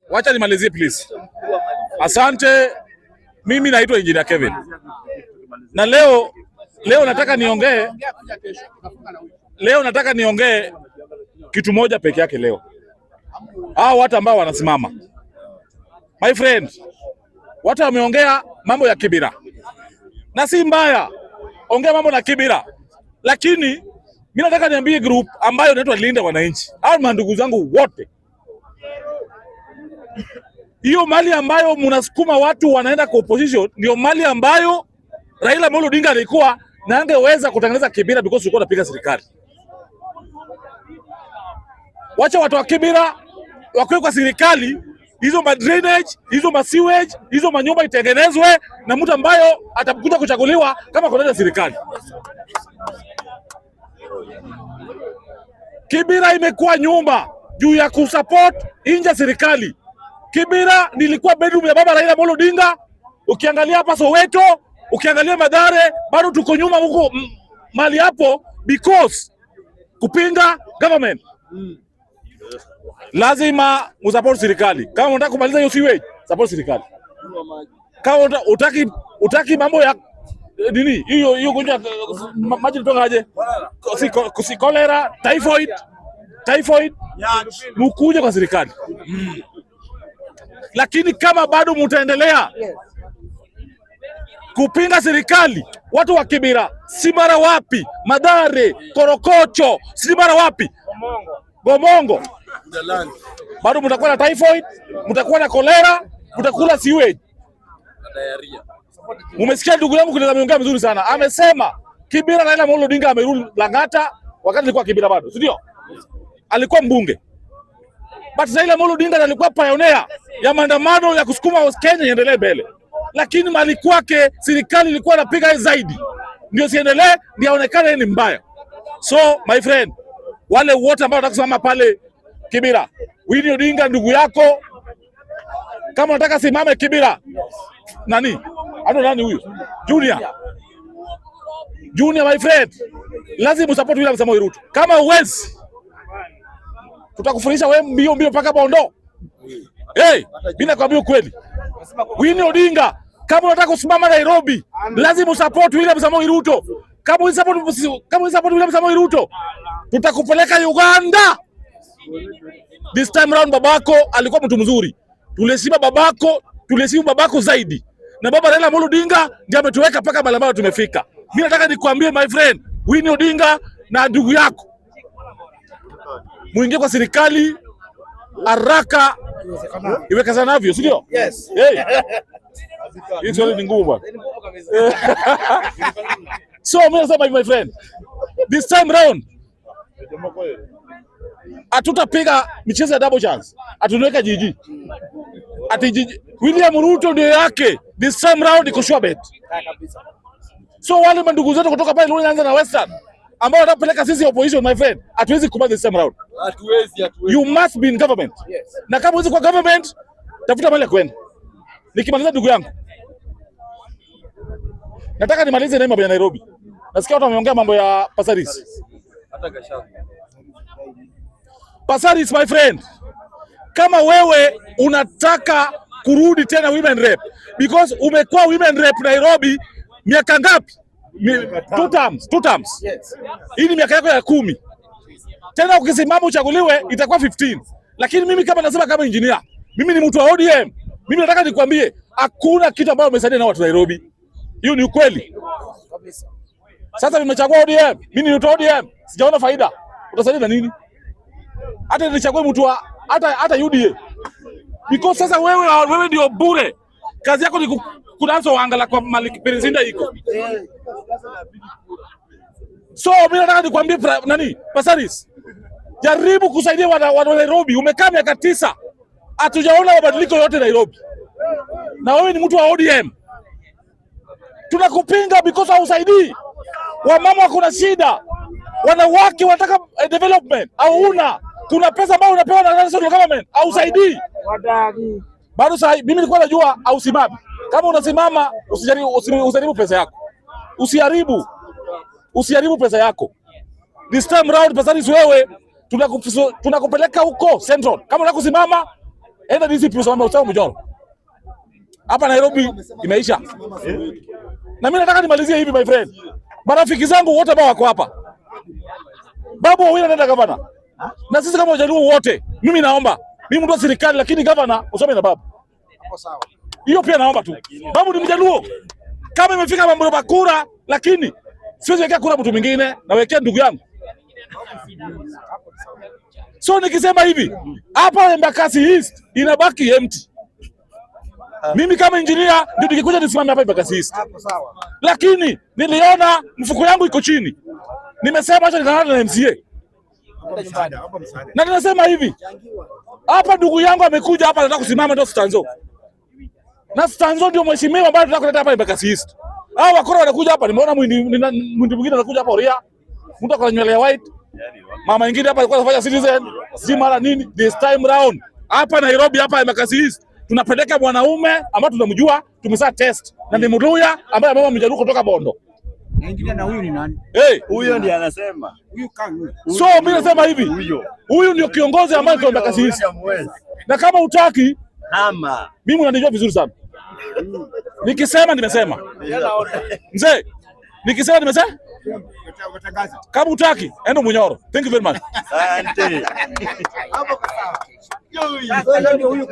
Wacha nimalizie please. Asante. Mimi naitwa Engineer Kevin. Na leo nataka niongee kitu moja peke yake leo. Hao watu ambao wanasimama. My friend, watu wameongea mambo ya Kibira. Na si mbaya. Ongea mambo na Kibira. Lakini mimi nataka niambie group ambayo inaitwa Linda Wananchi. Hao mandugu zangu wote. Hiyo mali ambayo mnasukuma watu wanaenda kwa opposition ndio mali ambayo Raila Amolo Odinga alikuwa na angeweza kutengeneza Kibira because ulikuwa unapiga serikali. Wacha watu wa Kibira wakiwe kwa serikali, hizo ma drainage, hizo ma sewage, hizo manyumba itengenezwe na mtu ambayo atakuja kuchaguliwa kama kwa serikali. Kibira imekuwa nyumba juu ya kusupport nje serikali. Kibira nilikuwa bedroom ya baba Raila Amolo Odinga. Ukiangalia hapa Soweto, ukiangalia Mathare, bado tuko nyuma huko mali hapo because kupinga government. Lazima usupport serikali. Kama unataka kumaliza hiyo sewage, support serikali. Kama utaki mambo ya nini? Hiyo gonjwa maji kutoka aje? Si cholera, typhoid. Mkuje kwa serikali. Lakini kama bado mtaendelea kupinga serikali, watu wa Kibira, si mara wapi, Mathare, Korokocho, si mara wapi, Bomongo, bado mtakuwa na typhoid, mtakuwa na cholera, mtakula sewage. Umesikia ndugu yangu kuna ameongea vizuri sana. Amesema Kibira Raila Amolo Odinga amerudi Lang'ata wakati alikuwa Kibira bado, si ndio? Alikuwa mbunge. But Raila Amolo Odinga alikuwa pioneer ya maandamano ya kusukuma Kenya iendelee mbele. Lakini mali kwake serikali ilikuwa inapiga zaidi. Ndio siendelee, ndio aonekane ni mbaya. So my friend, wale wote ambao wanataka kusimama pale Kibira, Winnie Odinga ndugu yako, kama unataka simame Kibira. Nani huyu? Junior my friend. Lazima support William Samoei Ruto. Kama uwezi, tutakufundisha wewe mbio mpaka Bondo. Hey, mimi nakwambia ukweli. Winnie Odinga, kama unataka kusimama Nairobi, lazima support William Samoei Ruto. Kama support William Samoei Ruto, tutakupeleka Uganda. This time round babako alikuwa mtu mzuri. Tuliheshimu babako zaidi. Na baba Raila Amolo Odinga ndiye ametuweka paka mahali ambapo tumefika. Mimi nataka nikwambie my friend, Winnie Odinga na ndugu yako, muingie kwa serikali haraka iwekezanavyo, si ndio? Yes. Hey. Hizo ni ngumu bwana. So mimi nasema my friend, this time round atutapiga michezo ya double chance. Atuniweka jiji. William Ruto ndio yake. This time round iko sure bet. So wale mandugu zetu kutoka pale Nyanza na Western ambao wanapeleka sisi opposition my friend, hatuwezi kubali this time round. Hatuwezi. You must be in government. Yes. Na kama uwezi kwa government, tafuta mahali kwenda. Nikimaliza ndugu yangu, nataka nimalize na mambo ya Nairobi. Nasikia watu wameongea mambo ya Pasaris. Hata Gachagua. Pasaris my friend. Kama wewe unataka kurudi tena women rep, because umekuwa women rep Nairobi miaka ngapi? Two terms. Yes. Hii ni miaka yako ya 10. Tena ukisimama uchaguliwe itakuwa 15. Lakini mimi kama nasema kama engineer, mimi ni mtu wa ODM. Mimi nataka nikwambie hakuna kitu ambacho umesaidia na watu Nairobi. Hiyo ni ukweli. Sasa nimechagua ODM. Mimi ni mtu wa ODM. Sijaona faida. Utasaidia na nini? Hata nichague mtu wa hata UDA. Because sasa wewe ndio bure. Kazi yako ni kudanso waangala kwa mali president iko. So mimi nataka nikwambie Pasaris, jaribu kusaidia wana Nairobi. Umekaa miaka 9. Hatujaona mabadiliko yote Nairobi. Na wewe ni mtu wa ODM. Tunakupinga because hausaidii. Wamama wako na shida. Wanawake wanataka development. Hauna. Kuna pesa ambayo unapewa na national government. Hausaidii. Bado sasa mimi nilikuwa najua hausimami. Kama unasimama usijaribu pesa yako. Usiharibu pesa yako. This time round Pasaris wewe tunakupeleka huko Central. Kama unataka kusimama Enda DCP usome Usama Mjoro. Hapa Nairobi imeisha. Na mimi nataka nimalizie hivi my friend. Marafiki zangu wote ambao wako hapa. Babu Owino anaenda gavana. Na sisi kama Wajaluo wote, mimi naomba, mimi mtu wa serikali lakini gavana usome na babu. Hapo sawa. Hiyo pia naomba tu. Babu ni Mjaluo. Kama imefika mambo ya kura lakini siwezi wekea kura mtu mwingine, nawekea ndugu yangu. So nikisema hivi, hapa Embakasi East inabaki empty. Mimi kama engineer ndio nikikuja nisimame hapa Embakasi East. Hapo sawa. Lakini niliona mfuko yangu iko chini. Nimesema acha nikaanza na MCA. Na ninasema hivi, hapa ndugu yangu amekuja hapa anataka kusimama ndio Stanzo. Na Stanzo ndio mheshimiwa ambaye tunataka kuleta hapa Embakasi East. Hao wakora wanakuja hapa, nimeona mwindi mwingine anakuja hapa Oria. Mtu akona nywele ya white. Mama nyingine hapa alikuwa anafanya citizen, si mara nini this time round. Hapa Nairobi hapa Embakasi East tunapeleka mwanaume ambaye tunamjua, tumesa test. Na ni Mluya ambaye amema Mjaluo kutoka Bondo. Nyingine na huyu ni nani? Huyo ndiye anasema. Huyu kanu. So mimi nasema hivi. Huyu ndio kiongozi ambaye kwa Embakasi East. Na kama utaki ama mimi unanijua vizuri sana. Nikisema nimesema. Mzee, nikisema nimesema? Kama utaki, enda Munyoro. Thank you very much. asante. Hapo sawa. Huyu